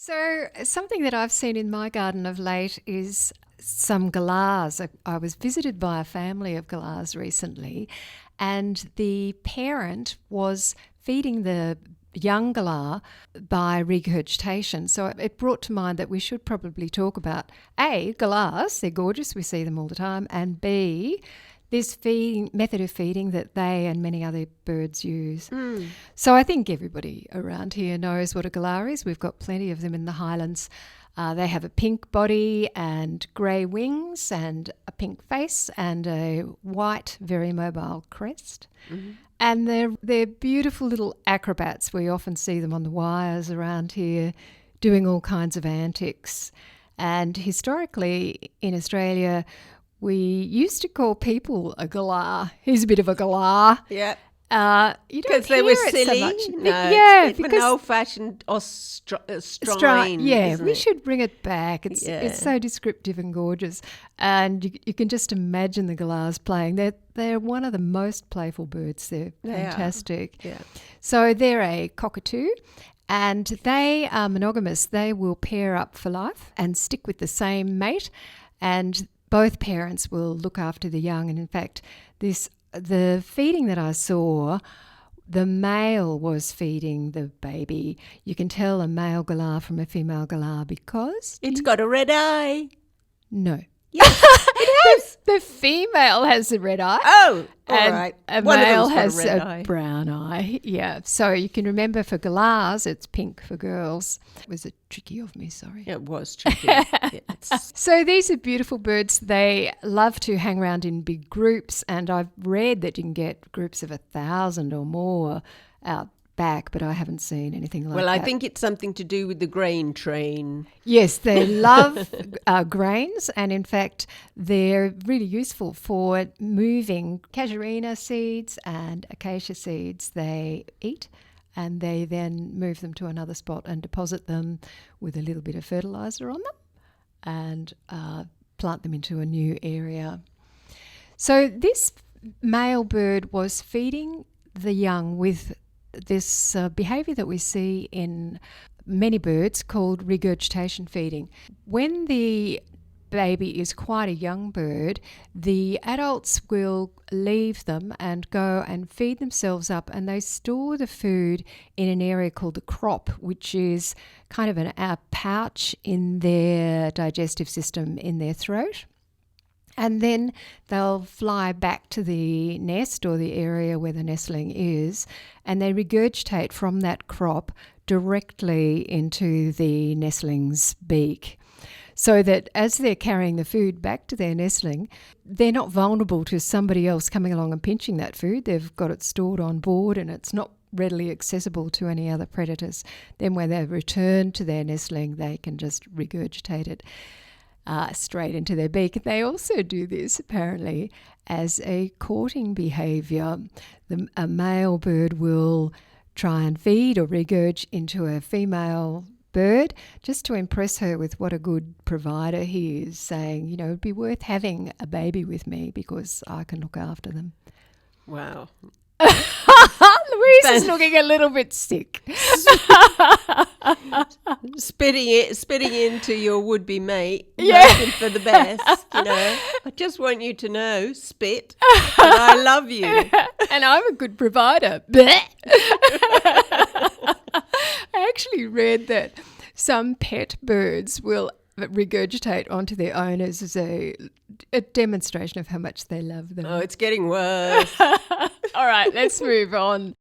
So something that I've seen in my garden of late is some galahs. I was visited by a family of galahs recently, and the parent was feeding the young galah by regurgitation. So it brought to mind that we should probably talk about A, galahs, they're gorgeous, we see them all the time, and B, this method of feeding that they and many other birds use. So I think everybody around here knows what a galah is. We've got plenty of them in the highlands. They have a pink body and grey wings and a pink face and a white, very mobile crest. Mm-hmm. And they're beautiful little acrobats. We often see them on the wires around here doing all kinds of antics. And historically in Australia, we used to call people a galah. He's a bit of a galah. Yeah. You don't they were hear it silly. so much. No, Yeah, it's an because old-fashioned Australian. yeah, isn't we it? should bring it back. It's so descriptive and gorgeous, and you can just imagine the galahs playing. They're one of the most playful birds. They're fantastic. Yeah. So they're a cockatoo. And they are monogamous. They will pair up for life and stick with the same mate, and both parents will look after the young. And in fact, the feeding that I saw, the male was feeding the baby. You can tell a male galah from a female galah because It's got a red eye. no. Yes, it has. The female has a red eye. Oh, all and right. a One of male them's got has red a eye. brown eye. Yeah. So you can remember for galahs, it's pink for girls. Was it tricky of me? Sorry. It was tricky. It's- So these are beautiful birds. They love to hang around in big groups, and I've read that you can get groups of 1,000 or more out back, but I haven't seen anything like well, that. I think it's something to do with the grain train. Yes, they love grains, and in fact, they're really useful for moving casuarina seeds and acacia seeds. They eat, and they then move them to another spot and deposit them with a little bit of fertiliser on them and plant them into a new area. So this male bird was feeding the young with this behaviour that we see in many birds called regurgitation feeding. When the baby is quite a young bird, the adults will leave them and go and feed themselves up, and they store the food in an area called the crop, which is kind of a pouch in their digestive system in their throat. And then they'll fly back to the nest or the area where the nestling is, and they regurgitate from that crop directly into the nestling's beak. So that as they're carrying the food back to their nestling, they're not vulnerable to somebody else coming along and pinching that food. They've got it stored on board and it's not readily accessible to any other predators. Then when they return to their nestling, they can just regurgitate it straight into their beak. They also do this apparently as a courting behaviour. A male bird will try and feed or regurge into a female bird just to impress her with what a good provider he is, saying, you know, it'd be worth having a baby with me because I can look after them. Wow. Louise is looking a little bit sick. Spitting into your would-be mate, Yeah. hoping for the best, you know. I just want you to know, spit, that I love you. And I'm a good provider. I actually read that some pet birds will regurgitate onto their owners as a demonstration of how much they love them. Oh, it's getting worse. All right, let's move on.